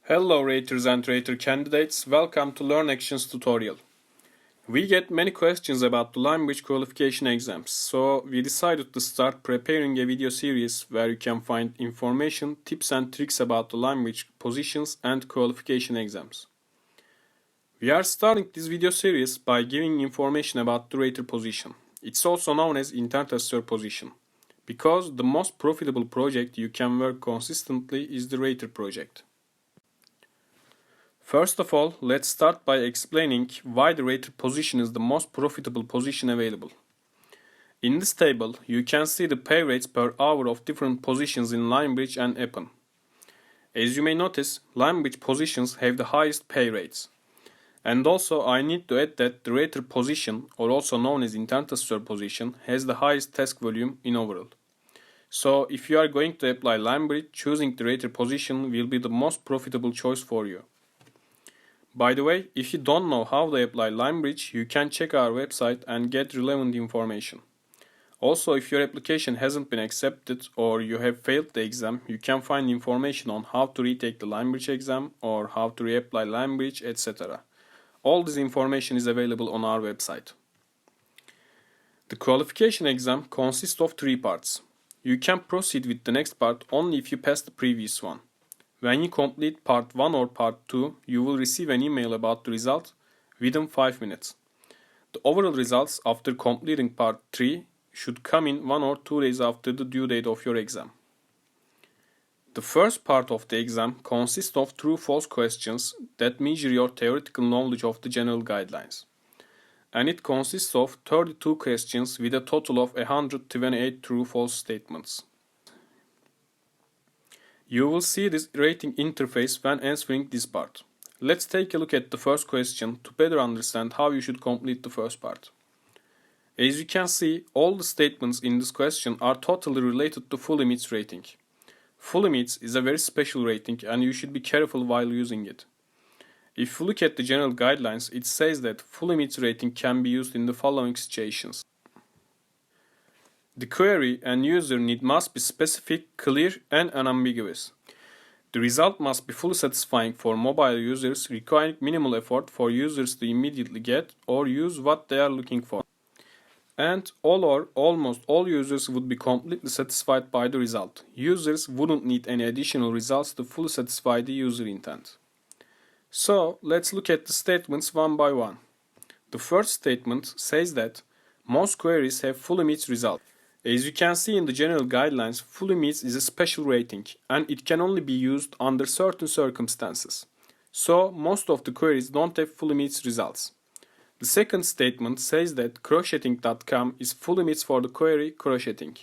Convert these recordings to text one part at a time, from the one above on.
Hello Raters and Rater candidates, welcome to LearnAction's tutorial. We get many questions about the Lionbridge qualification exams, so we decided to start preparing a video series where you can find information, tips and tricks about the Lionbridge positions and qualification exams. We are starting this video series by giving information about the Rater position. It's also known as Internet Assessor position, because the most profitable project you can work consistently is the Rater project. First of all, let's start by explaining why the Rater position is the most profitable position available. In this table, you can see the pay rates per hour of different positions in Lionbridge and Appin. As you may notice, Lionbridge positions have the highest pay rates. And also I need to add that the Rater position, or also known as Internet Assessor position, has the highest task volume in overall. So if you are going to apply Lionbridge, choosing the Rater position will be the most profitable choice for you. By the way, if you don't know how to apply Lionbridge, you can check our website and get relevant information. Also, if your application hasn't been accepted or you have failed the exam, you can find information on how to retake the Lionbridge exam or how to reapply Lionbridge, etc. All this information is available on our website. The qualification exam consists of 3 parts. You can proceed with the next part only if you pass the previous one. When you complete part 1 or part 2, you will receive an email about the result within 5 minutes. The overall results after completing part 3 should come in 1 or 2 days after the due date of your exam. The first part of the exam consists of true-false questions that measure your theoretical knowledge of the general guidelines. And it consists of 32 questions with a total of 128 true-false statements. You will see this rating interface when answering this part. Let's take a look at the first question to better understand how you should complete the first part. As you can see, all the statements in this question are totally related to full image rating. Full image is a very special rating and you should be careful while using it. If you look at the general guidelines, it says that full image rating can be used in the following situations. The query and user need must be specific, clear and unambiguous. The result must be fully satisfying for mobile users, requiring minimal effort for users to immediately get or use what they are looking for. And all or almost all users would be completely satisfied by the result. Users wouldn't need any additional results to fully satisfy the user intent. So let's look at the statements one by one. The first statement says that most queries have full image result. As you can see in the general guidelines, full image is a special rating and it can only be used under certain circumstances. So most of the queries don't have full image results. The second statement says that crocheting.com is full image for the query crocheting.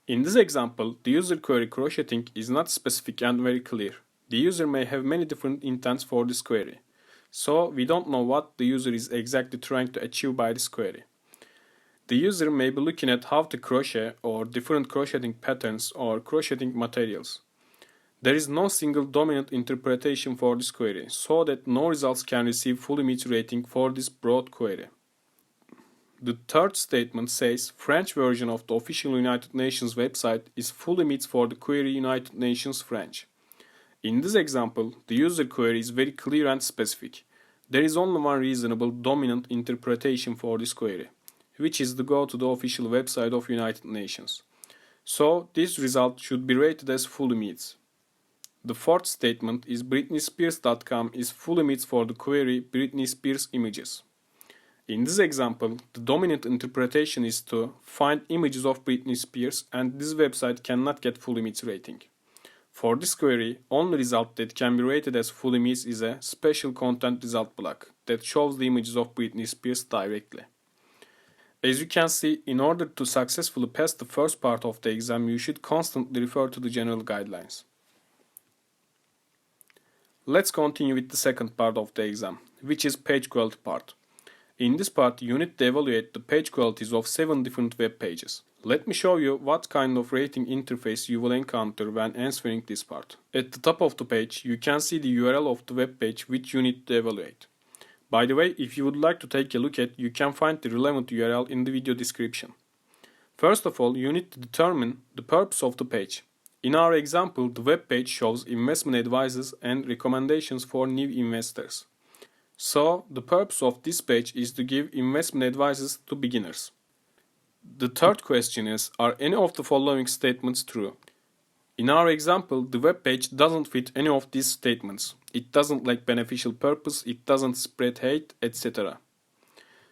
In this example, the user query crocheting is not specific and very clear. The user may have many different intents for this query. So we don't know what the user is exactly trying to achieve by this query. The user may be looking at how to crochet or different crocheting patterns or crocheting materials. There is no single dominant interpretation for this query, so that no results can receive full image rating for this broad query. The third statement says French version of the official United Nations website is full image for the query United Nations French. In this example, the user query is very clear and specific. There is only one reasonable dominant interpretation for this query, which is to go to the official website of United Nations. So this result should be rated as full image. The fourth statement is BritneySpears.com is full image for the query Britney Spears images. In this example, the dominant interpretation is to find images of Britney Spears and this website cannot get full image rating. For this query, only result that can be rated as full image is a special content result block that shows the images of Britney Spears directly. As you can see, in order to successfully pass the first part of the exam, you should constantly refer to the general guidelines. Let's continue with the second part of the exam, which is page quality part. In this part, you need to evaluate the page qualities of 7 different web pages. Let me show you what kind of rating interface you will encounter when answering this part. At the top of the page, you can see the URL of the web page which you need to evaluate. By the way, if you would like to take a look at, you can find the relevant URL in the video description. First of all, you need to determine the purpose of the page. In our example, the web page shows investment advices and recommendations for new investors. So, the purpose of this page is to give investment advices to beginners. The third question is, are any of the following statements true? In our example, the web page doesn't fit any of these statements. It doesn't lack beneficial purpose, it doesn't spread hate, etc.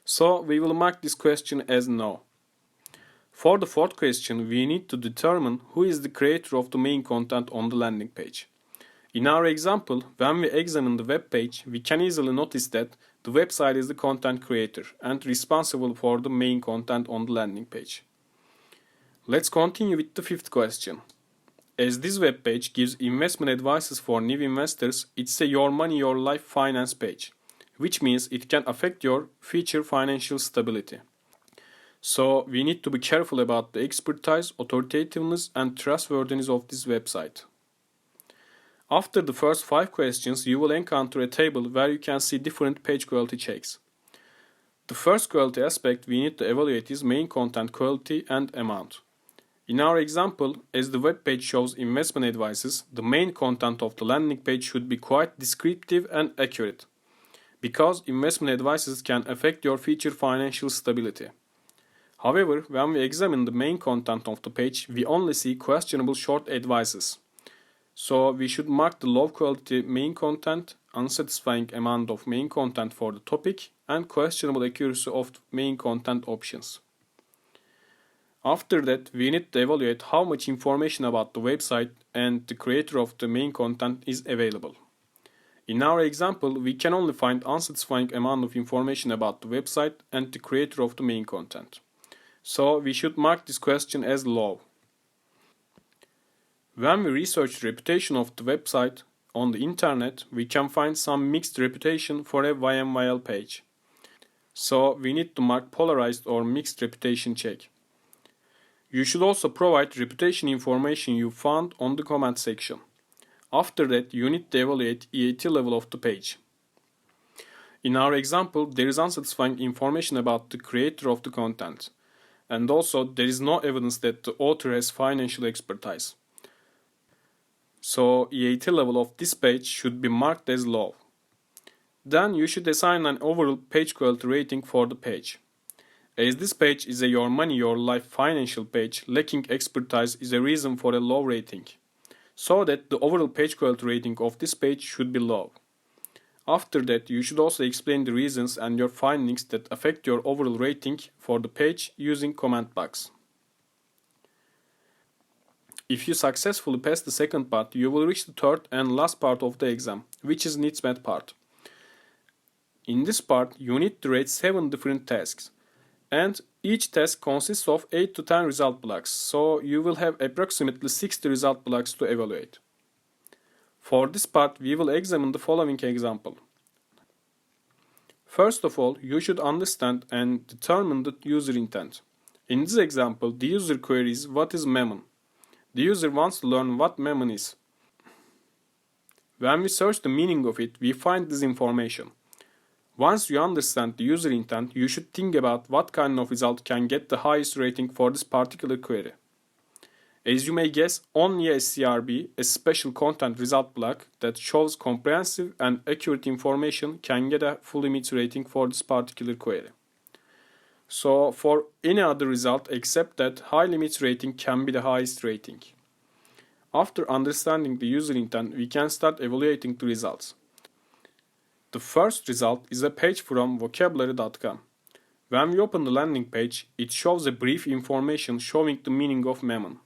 So, we will mark this question as no. For the fourth question, we need to determine who is the creator of the main content on the landing page. In our example, when we examine the web page, we can easily notice that the website is the content creator and responsible for the main content on the landing page. Let's continue with the fifth question. As this web page gives investment advices for new investors, it's a your money, your life finance page, which means it can affect your future financial stability. So we need to be careful about the expertise, authoritativeness, and trustworthiness of this website. After the first 5 questions, you will encounter a table where you can see different page quality checks. The first quality aspect we need to evaluate is main content quality and amount. In our example, as the web page shows investment advices, the main content of the landing page should be quite descriptive and accurate, because investment advices can affect your future financial stability. However, when we examine the main content of the page, we only see questionable short advices. So we should mark the low quality main content, unsatisfying amount of main content for the topic, and questionable accuracy of main content options. After that, we need to evaluate how much information about the website and the creator of the main content is available. In our example, we can only find unsatisfying amount of information about the website and the creator of the main content. So we should mark this question as low. When we research the reputation of the website on the internet, we can find some mixed reputation for a YMYL page. So we need to mark polarized or mixed reputation check. You should also provide reputation information you found on the comment section. After that, you need to evaluate EAT level of the page. In our example, there is unsatisfying information about the creator of the content. And also, there is no evidence that the author has financial expertise. So, EAT level of this page should be marked as low. Then you should assign an overall page quality rating for the page. As this page is a your money, your life financial page, lacking expertise is a reason for a low rating. So that the overall page quality rating of this page should be low. After that, you should also explain the reasons and your findings that affect your overall rating for the page using comment box. If you successfully pass the second part, you will reach the third and last part of the exam, which is NeedsMet part. In this part, you need to rate 7 different tasks, and each task consists of 8 to 10 result blocks, so you will have approximately 60 result blocks to evaluate. For this part, we will examine the following example. First of all, you should understand and determine the user intent. In this example, the user queries what is Memon. The user wants to learn what Memon is. When we search the meaning of it, we find this information. Once you understand the user intent, you should think about what kind of result can get the highest rating for this particular query. As you may guess, only a SCRB, a special content result block that shows comprehensive and accurate information, can get a full image rating for this particular query. So for any other result except that, high limit rating can be the highest rating. After understanding the user intent, we can start evaluating the results. The first result is a page from vocabulary.com. When we open the landing page, it shows a brief information showing the meaning of Memon.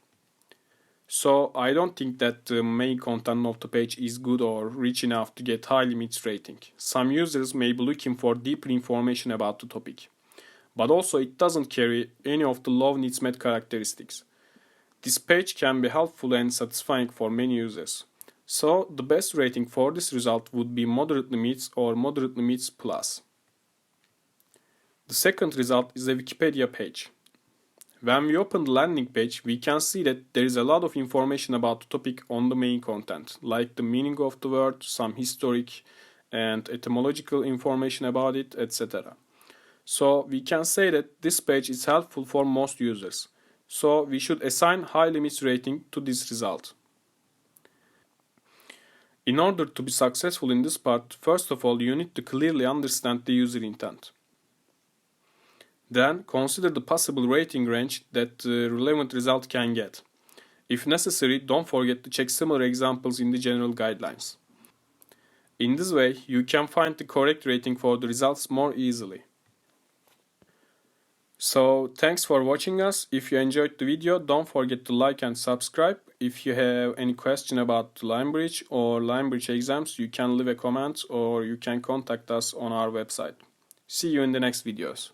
So I don't think that the main content of the page is good or rich enough to get high limits rating. Some users may be looking for deeper information about the topic. But also it doesn't carry any of the low NeedsMet characteristics. This page can be helpful and satisfying for many users. So the best rating for this result would be moderately meets or moderately meets plus. The second result is a Wikipedia page. When we open the landing page, we can see that there is a lot of information about the topic on the main content, like the meaning of the word, some historic and etymological information about it, etc. So we can say that this page is helpful for most users. So we should assign high limits rating to this result. In order to be successful in this part, first of all, you need to clearly understand the user intent. Then consider the possible rating range that the relevant result can get. If necessary, don't forget to check similar examples in the general guidelines. In this way, you can find the correct rating for the results more easily. So, thanks for watching us. If you enjoyed the video, don't forget to like and subscribe. If you have any question about Lionbridge or Lionbridge exams, you can leave a comment or you can contact us on our website. See you in the next videos.